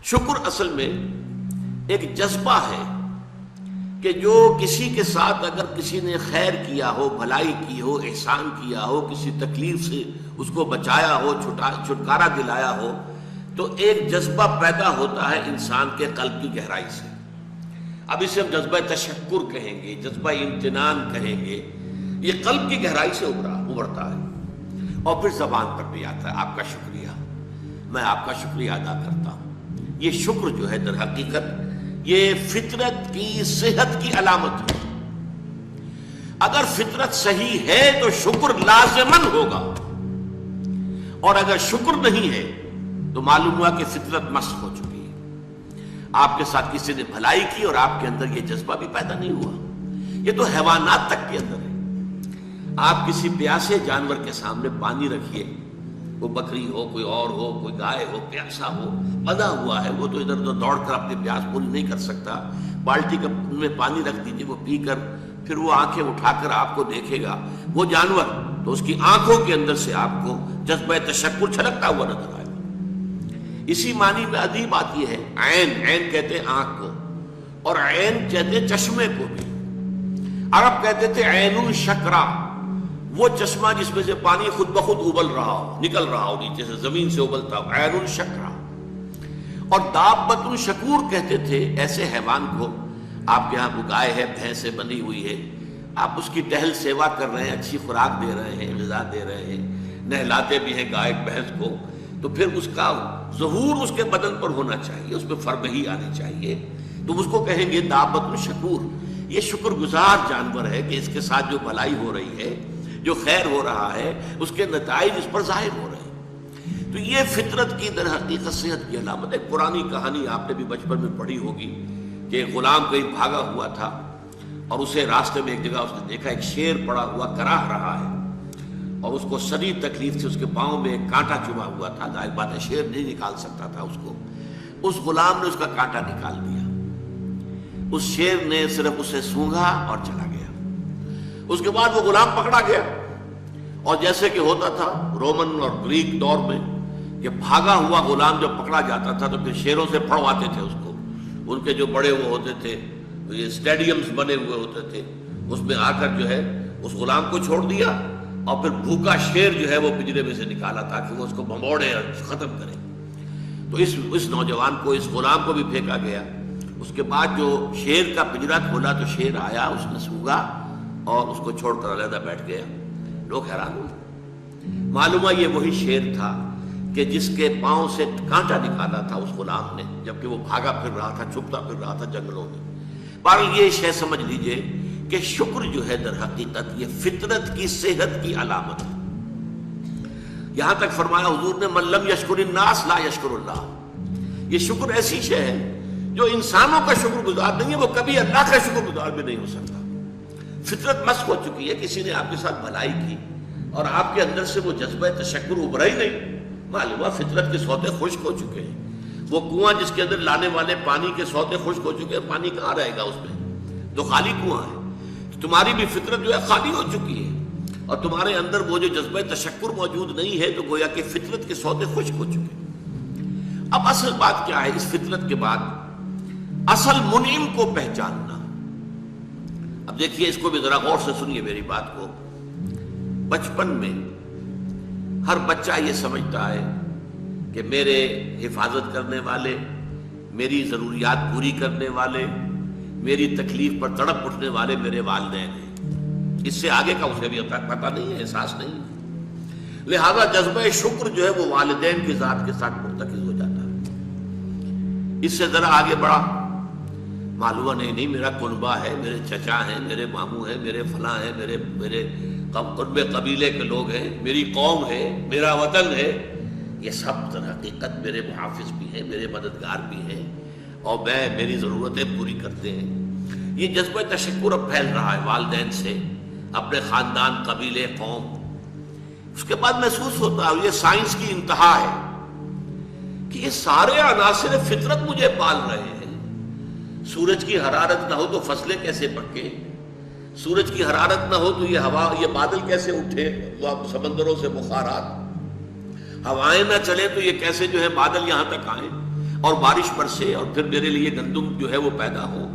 شکر اصل میں ایک جذبہ ہے کہ جو کسی کے ساتھ اگر کسی نے خیر کیا ہو، بھلائی کی ہو، احسان کیا ہو، کسی تکلیف سے اس کو بچایا ہو، چھٹکارا دلایا ہو، تو ایک جذبہ پیدا ہوتا ہے انسان کے قلب کی گہرائی سے. اب اسے ہم جذبہ تشکر کہیں گے، جذبہ امتنان کہیں گے. یہ قلب کی گہرائی سے ابھرتا ہے اور پھر زبان پر بھی آتا ہے. آپ کا شکریہ، میں آپ کا شکریہ ادا کرتا ہوں. یہ شکر جو ہے در حقیقت یہ فطرت کی صحت کی علامت ہے. اگر فطرت صحیح ہے تو شکر لازماً ہوگا، اور اگر شکر نہیں ہے تو معلوم ہوا کہ فطرت مسخ ہو چکی ہے. آپ کے ساتھ کسی نے بھلائی کی اور آپ کے اندر یہ جذبہ بھی پیدا نہیں ہوا. یہ تو حیوانات تک کے اندر ہے. آپ کسی پیاسے جانور کے سامنے پانی رکھیے، کوئی بکری ہو، کوئی اور ہو، کوئی گائے ہو، پیاسا ہو، بندھا ہوا ہے، وہ تو ادھر ادھر دوڑ کر اپنی پیاس پوری نہیں کر سکتا. بالٹی میں پانی رکھ دیجیے، وہ پی کر پھر وہ آنکھیں اٹھا کر آپ کو دیکھے گا. وہ جانور تو اس کی آنکھوں کے اندر سے آپ کو جذبہ تشکر چھلکتا ہوا نظر آئے گا. اسی معنی میں عجیب بات یہ ہے، عین کہتے ہیں آنکھ کو، اور عین کہتے ہیں چشمے کو بھی. عرب کہتے تھے عین الشکرا، وہ چشمہ جس میں سے پانی خود بخود ابل رہا ہو، نکل رہا ہو، نیچے سے زمین سے ابلتا ہو، عین الشکرا. اور دابۃ شکور کہتے تھے ایسے حیوان کو. آپ کے ہاں وہ گائے ہے، بھینس سے بندھی ہوئی ہے، آپ اس کی ٹہل سیوا کر رہے ہیں، اچھی خوراک دے رہے ہیں، غذا دے رہے ہیں، نہلاتے بھی ہیں گائے بھینس کو، تو پھر اس کا ظہور اس کے بدن پر ہونا چاہیے، اس پہ فربہی آنی چاہیے. تو اس کو کہیں گے دابۃ شکور. یہ شکر گزار جانور ہے کہ اس کے ساتھ جو بھلائی ہو رہی ہے، جو خیر ہو رہا ہے، اس کے نتائج اس پر ظاہر ہو رہے ہیں. تو یہ فطرت کی در حقیقت صحت کی علامت ہے. پرانی کہانی آپ نے بھی بچپن میں پڑھی ہوگی کہ ایک غلام کہیں بھاگا ہوا تھا اور اسے راستے میں ایک جگہ اس نے دیکھا ایک شیر پڑا ہوا کراہ رہا ہے، اور اس کو شدید تکلیف سے اس کے پاؤں میں ایک کانٹا چبھا ہوا تھا. ظاہر بات ہے شیر نہیں نکال سکتا تھا اس کو. اس غلام نے اس کا کانٹا نکال دیا. اس شیر نے صرف اسے سونگھا اور چلا گیا. اس کے بعد وہ غلام پکڑا گیا، اور جیسے کہ ہوتا تھا رومن اور گریک دور میں کہ بھاگا ہوا غلام جب پکڑا جاتا تھا تو پھر شیروں سے پھڑواتے تھے اس کو. ان کے جو بڑے وہ ہوتے تھے، یہ اسٹیڈیمز بنے ہوئے ہوتے تھے، اس میں آ کر جو ہے اس غلام کو چھوڑ دیا، اور پھر بھوکا شیر جو ہے وہ پنجرے میں سے نکالا تاکہ وہ اس کو بھموڑے اور ختم کرے. تو اس نوجوان کو، اس غلام کو بھی پھینکا گیا. اس کے بعد جو شیر کا پنجرا کھولا تو شیر آیا، اس نے سونگا اور اس کو چھوڑ کر علیحدہ بیٹھ گیا. لوگ حیران ہوئے. معلوم ہے یہ وہی شیر تھا کہ جس کے پاؤں سے کانٹا نکالا تھا اس غلام نے، جبکہ وہ بھاگا پھر رہا تھا، چھپتا پھر رہا تھا جنگلوں میں. پر یہ شے سمجھ لیجئے کہ شکر جو ہے در حقیقت یہ فطرت کی صحت کی علامت ہے. یہاں تک فرمایا حضور نے من لم یشکر الناس لا یشکر اللہ. یہ شکر ایسی شے ہے جو انسانوں کا شکر گزار نہیں ہے، وہ کبھی اللہ کا شکر گزار بھی نہیں ہو سکتا. فطرت مسخ ہو چکی ہے. کسی نے آپ کے ساتھ بھلائی کی اور آپ کے اندر سے وہ جذبہ تشکر ابھرا ہی نہیں، معلوم ہے فطرت کے سوتے خشک ہو چکے ہیں. وہ کنواں جس کے اندر لانے والے پانی کے سوتے خشک ہو چکے ہیں، پانی کہاں رہے گا اس میں؟ تو خالی کنواں ہے. تمہاری بھی فطرت جو ہے خالی ہو چکی ہے، اور تمہارے اندر وہ جو جذبہ تشکر موجود نہیں ہے، تو گویا کہ فطرت کے سوتے خشک ہو چکے ہیں. اب اصل بات کیا ہے اس فطرت کے بعد؟ اصل منعم کو پہچاننا. اب دیکھیے اس کو بھی ذرا غور سے سنیے میری بات کو. بچپن میں ہر بچہ یہ سمجھتا ہے کہ میرے حفاظت کرنے والے، میری ضروریات پوری کرنے والے، میری تکلیف پر تڑپ اٹھنے والے میرے والدین ہیں. اس سے آگے کا اسے بھی پتہ نہیں ہے، احساس نہیں ہے. لہذا جذبہ شکر جو ہے وہ والدین کی ذات کے ساتھ مرتکز ہو جاتا ہے. اس سے ذرا آگے بڑھا، معلومہ نہیں میرا کنبہ ہے، میرے چچا ہیں، میرے ماموں ہیں، میرے فلاں ہیں، میرے قبیلے کے لوگ ہیں، میری قوم ہے، میرا وطن ہے. یہ سب در حقیقت میرے محافظ بھی ہیں، میرے مددگار بھی ہیں، اور میری ضرورتیں پوری کرتے ہیں. یہ جذبہ تشکر اب پھیل رہا ہے والدین سے، اپنے خاندان، قبیلے، قوم. اس کے بعد محسوس ہوتا ہے یہ سائنس کی انتہا ہے کہ یہ سارے عناصر فطرت مجھے پال رہے ہیں. سورج کی حرارت نہ ہو تو فصلیں کیسے پکیں؟ سورج کی حرارت نہ ہو تو یہ ہوا، یہ بادل کیسے اٹھے، سمندروں سے بخارات؟ ہوائیں نہ چلے تو یہ کیسے جو ہے بادل یہاں تک آئیں؟ اور بارش برسے اور پھر میرے لیے گندم جو ہے وہ پیدا ہو،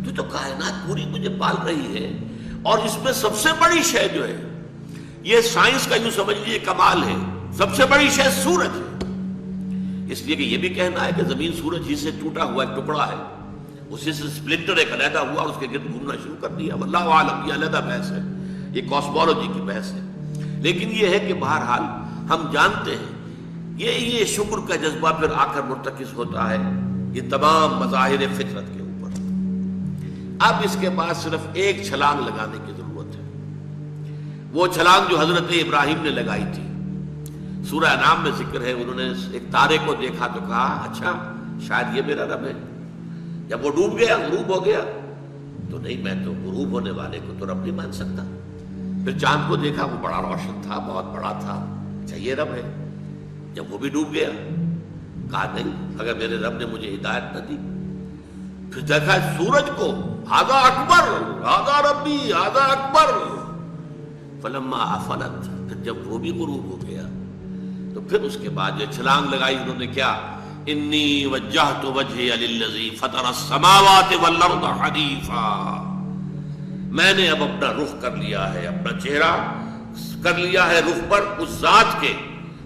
تو کائنات پوری مجھے پال رہی ہے. اور اس میں سب سے بڑی شے جو ہے، یہ سائنس کا یوں سمجھ لیجیے کمال ہے، سب سے بڑی شے سورج ہے. اس لیے کہ یہ بھی کہنا ہے کہ زمین سورج ہی سے ٹوٹا ہوا ایک ٹکڑا ہے، اسی سے سپلنٹر ایک علیحدہ ہوا اور اس کے گرد گھومنا شروع کر دیا. واللہ عالم، یہ علیحدہ بحث ہے، یہ کاسمولوجی کی بحث ہے. لیکن یہ ہے کہ بہرحال ہم جانتے ہیں یہ شکر کا جذبہ پھر آ کر مرتکز ہوتا ہے یہ تمام مظاہر فطرت کے اوپر. اب اس کے بعد صرف ایک چھلانگ لگانے کی ضرورت ہے، وہ چھلانگ جو حضرت ابراہیم نے لگائی تھی. سورہ انعام میں ذکر ہے، انہوں نے ایک تارے کو دیکھا تو کہا اچھا شاید یہ میرا رب ہے. جب وہ ڈوب گیا، غروب ہو گیا، تو نہیں میں تو غروب ہونے والے کو تو رب نہیں مان سکتا. پھر چاند کو دیکھا، وہ بڑا روشن تھا، بہت بڑا تھا، اچھا یہ رب ہے. جب وہ بھی ڈوب گیا، کہا نہیں اگر میرے رب نے مجھے ہدایت نہ دی. پھر دیکھا سورج کو، ھذا اکبر، ھذا ربی، ھذا اکبر. فلما افلت، پھر جب وہ بھی غروب ہو گیا تو پھر اس کے بعد جو چھلانگ لگائی انہوں نے کیا، انی وجہت وجہی للذی فطر السماوات والارض حنیفا. میں نے اب اپنا رخ کر لیا ہے، اپنا چہرہ کر لیا ہے رخ پر اس ذات کے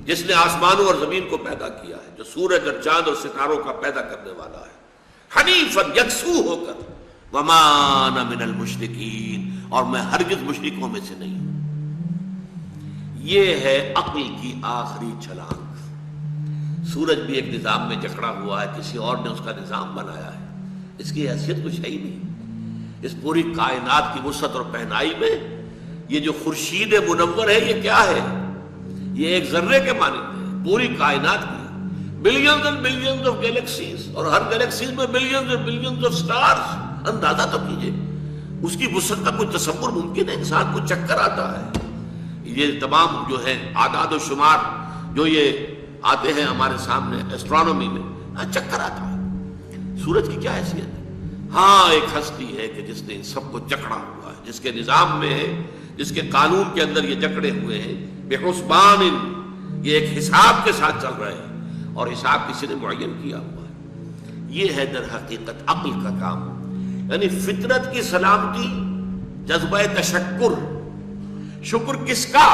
جس نے آسمانوں اور زمین کو پیدا کیا ہے، جو سورج اور چاند اور ستاروں کا پیدا کرنے والا ہے. حنیفا، یکسو ہو کر. وما انا من المشرکین، اور میں ہرگز مشرکوں میں سے نہیں ہوں. یہ ہے عقل کی آخری چھلانگ. سورج بھی ایک نظام میں جکڑا ہوا ہے، کسی اور نے اس کا نظام بنایا ہے، اس کی حیثیت کچھ ہے ہی نہیں. اس پوری کائنات کی وسعت اور پہنائی میں یہ جو خورشید منور ہے یہ کیا ہے؟ یہ ایک ذرے کے مانند ہے. پوری کائنات کی billions and billions of galaxies, اور ہر گیلیکسیز میں billions and billions of stars. اندازہ تو کیجئے اس کی وسعت کا کوئی تصور ممکن ہے؟ انسان کو چکر آتا ہے. یہ تمام جو ہے اعداد و شمار جو یہ آتے ہیں ہمارے سامنے ایسٹرونومی میں، چکر آتا ہے. سورج کی کیا حیثیت ہے؟ ہاں ایک ہستی ہے کہ جس نے ان سب کو جکڑا ہوا ہے، جس کے نظام میں ہے، جس کے قانون کے اندر یہ جکڑے ہوئے ہیں. بحسبان، یہ ایک حساب کے ساتھ چل رہے ہیں، اور حساب کسی نے معین کیا ہوا ہے. یہ ہے در حقیقت عقل کا کام. یعنی فطرت کی سلامتی، جذبہ تشکر. شکر کس کا؟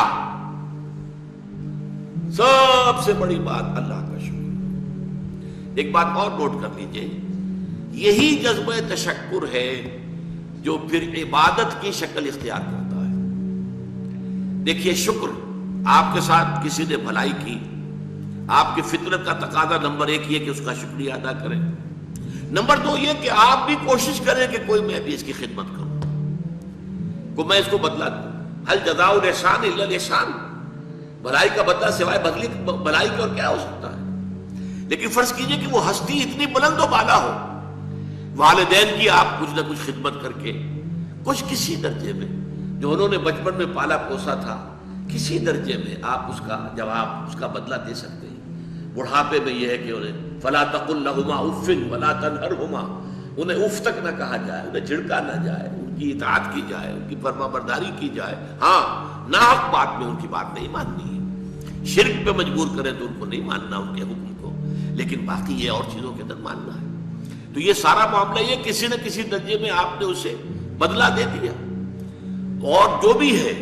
سب سے بڑی بات اللہ کا شکر. ایک بات اور نوٹ کر لیجئے، یہی جذبہ تشکر ہے جو پھر عبادت کی شکل اختیار کرتا ہے. دیکھیے شکر، آپ کے ساتھ کسی نے بھلائی کی، آپ کی فطرت کا تقاضا نمبر ایک یہ کہ اس کا شکریہ ادا کریں. نمبر دو یہ کہ آپ بھی کوشش کریں کہ کوئی میں بھی اس کی خدمت کروں، کو میں اس کو بدلا دوں. ہل جزاء الاحسان الا الاحسان، بھلائی کا بدلہ سوائے بھلائی کے اور کیا ہو سکتا ہے؟ لیکن فرض کیجئے کہ وہ ہستی اتنی بلند و بالا ہو، والدین کی آپ کچھ نہ کچھ خدمت کر کے کچھ کسی درجے میں جو انہوں نے بچپن میں پالا پوسا تھا، کسی درجے میں آپ اس کا جواب، اس کا بدلہ دے سکتے ہیں. بڑھاپے میں یہ ہے کہ انہیں فلا تقل لهما اف ولا تنهرهما، انہیں اف تک نہ کہا جائے، انہیں جھڑکا نہ جائے، ان کی اطاعت کی جائے، ان کی فرما برداری کی جائے. ہاں ناحق بات میں ان کی بات نہیں ماننی ہے، شرک پہ مجبور کریں تو ان کو نہیں ماننا ان کے حکم کو، لیکن باقی یہ اور چیزوں کے اندر ماننا ہے. تو یہ سارا معاملہ یہ کسی نہ کسی درجے میں آپ نے اسے بدلہ دے دیا اور جو بھی ہے.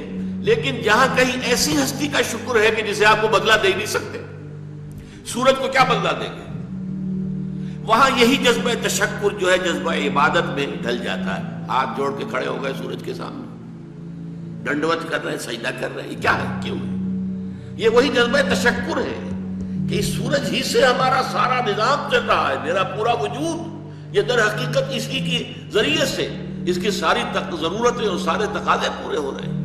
لیکن جہاں کہیں ایسی ہستی کا شکر ہے کہ جسے آپ کو بدلہ دے نہیں سکتے، سورج کو کیا بدلہ دیں گے، وہاں یہی جذبہ تشکر جو ہے جذبہ عبادت میں ڈھل جاتا ہے. ہاتھ جوڑ کے کھڑے ہو گئے سورج کے سامنے، ڈنڈوت کر رہے ہیں، سجدہ کر رہے ہیں. یہ کیا ہے، کیوں ہے؟ یہ وہی جذبہ تشکر ہے کہ اس سورج ہی سے ہمارا سارا نظام چل رہا ہے، میرا پورا وجود یہ در حقیقت اسی کے ذریعے سے اس کی ساری ضرورتیں اور سارے تقاضے پورے ہو رہے ہیں.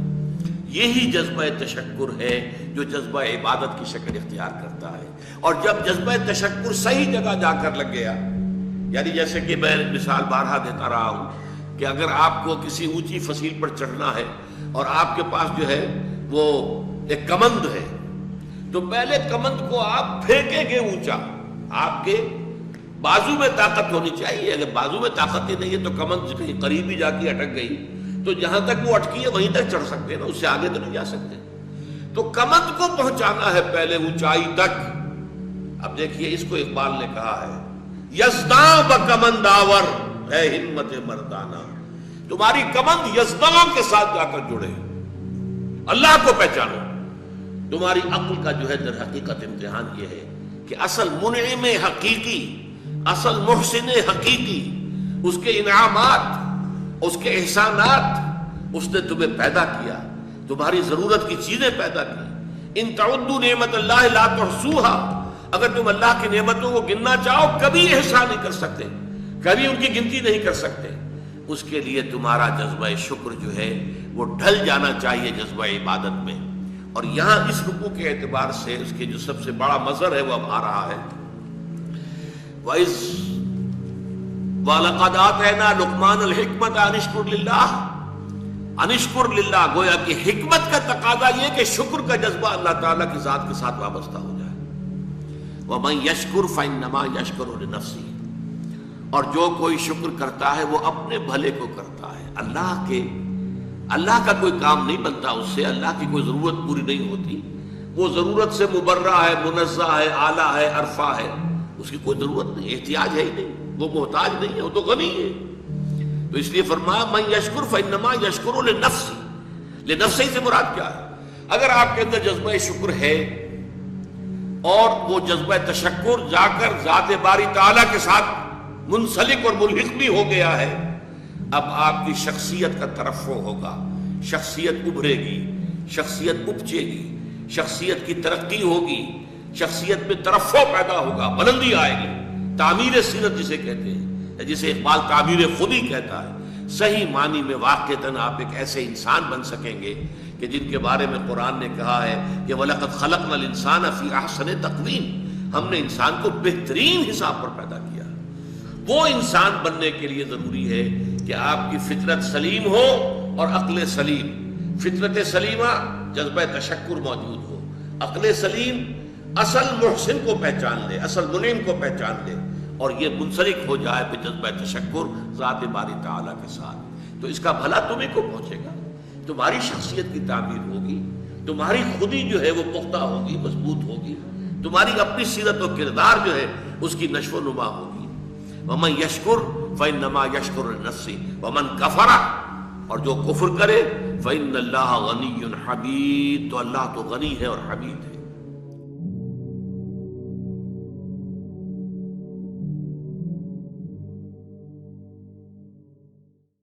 یہی جذبہ تشکر ہے جو جذبہ عبادت کی شکل اختیار کرتا ہے. اور جب جذبہ تشکر صحیح جگہ جا کر لگ گیا، یعنی جیسے کہ میں مثال بارہا دیتا رہا ہوں کہ اگر آپ کو کسی اونچی فصیل پر چڑھنا ہے اور آپ کے پاس جو ہے وہ ایک کمند ہے، تو پہلے کمند کو آپ پھینکیں گے اونچا. آپ کے بازو میں طاقت ہونی چاہیے. اگر بازو میں طاقت ہی نہیں ہے تو کمند کہیں قریب ہی جا کے اٹک گئی تو جہاں تک وہ اٹکی ہے وہیں تک چڑھ سکتے ہیں نا، اس سے آگے تو نہیں جا سکتے. تو کمند کو پہنچانا ہے پہلے اونچائی تک. اب دیکھیے اس کو اقبال نے کہا ہے یزداں بکمند آور، اے ہمت مردانہ، تمہاری کمند یزداں کے ساتھ جا کر جڑے، اللہ کو پہچانو۔ تمہاری عقل کا جو ہے در حقیقت امتحان یہ ہے کہ اصل منعم حقیقی، اصل محسن حقیقی، اس کے انعامات، اس کے احسانات، اس نے تمہیں پیدا کیا، تمہاری ضرورت کی چیزیں پیدا کی۔ ان تعدوا نعمت اللہ لا تحصوها، اگر تم اللہ کی نعمتوں کو گننا چاہو کبھی احسان نہیں کر سکتے، کبھی ان کی گنتی نہیں کر سکتے۔ اس کے لیے تمہارا جذبہ شکر جو ہے وہ ڈھل جانا چاہیے جذبہ عبادت میں۔ اور یہاں اس رکوع کے اعتبار سے اس کے جو سب سے بڑا مظہر ہے وہ اب آ رہا ہے، وَإِذْ وَلَقَدْ آتَيْنَا لُقْمَانَ الْحِكْمَةَ أَنِ اشْكُرْ لِلَّهِ، أَنِ اشْكُرْ لِلَّهِ، گویا کہ حکمت کا تقاضا یہ کہ شکر کا جذبہ اللہ تعالیٰ کی ذات کے ساتھ وابستہ ہو جائے۔ وَمَنْ يَشْكُرْ فَإِنَّمَا يَشْكُرُ لِنَفْسِهِ، اور جو کوئی شکر کرتا ہے وہ اپنے بھلے کو کرتا ہے۔ اللہ کا کوئی کام نہیں بنتا اس سے، اللہ کی کوئی ضرورت پوری نہیں ہوتی، وہ ضرورت سے مبرہ ہے، منزہ ہے، اعلیٰ ہے، عرفہ ہے، اس کی کوئی ضرورت نہیں، احتیاج ہے ہی نہیں، وہ محتاج نہیں ہے، وہ تو غنی ہے۔ تو اس لیے فرمایا من یشکر فانما یشکر لنفسہ، لنفسہ سے مراد کیا ہے؟ اگر آپ کے اندر جذبہ شکر ہے اور وہ جذبہ تشکر جا کر ذات باری تعالیٰ کے ساتھ منسلک اور ملحق بھی ہو گیا ہے، اب آپ کی شخصیت کا ترفع ہوگا، شخصیت ابھرے گی، شخصیت اپچے گی، شخصیت کی ترقی ہوگی، شخصیت میں ترفع پیدا ہوگا، بلندی آئے گی، تعمیر سیرت جسے کہتے ہیں، جسے اقبال تعمیر خودی کہتا ہے۔ صحیح معنی میں واقعتاً آپ ایک ایسے انسان بن سکیں گے کہ جن کے بارے میں قرآن نے کہا ہے کہ وَلَقَدْ خَلَقْنَا الْإِنسَانَ فِي أَحْسَنِ تَقْوِيمٍ، ہم نے انسان کو بہترین حساب پر پیدا کیا۔ وہ انسان بننے کے لیے ضروری ہے کہ آپ کی فطرت سلیم ہو اور عقل سلیم، فطرت سلیمہ جذبہ تشکر موجود ہو، عقل سلیم اصل محسن کو پہچان لے، اصل منعم کو پہچان لے، اور یہ منسلک ہو جائے پہ جذبہ تشکر ذات باری تعالیٰ کے ساتھ، تو اس کا بھلا تمہیں کو پہنچے گا، تمہاری شخصیت کی تعمیر ہوگی، تمہاری خودی جو ہے وہ پختہ ہوگی، مضبوط ہوگی، تمہاری اپنی سیرت و کردار جو ہے اس کی نشو و نما ہوگی۔ وَمَنْ يَشْكُرْ فَإِنَّمَا يَشْكُرُ لِنَفْسِهِ وَمَنْ كَفَرَ، اور جو کفر کرے فَإِنَّ اللَّهَ غَنِيٌّ حَمِيدٌ، تو اللہ تو غنی ہے اور حمید ہے۔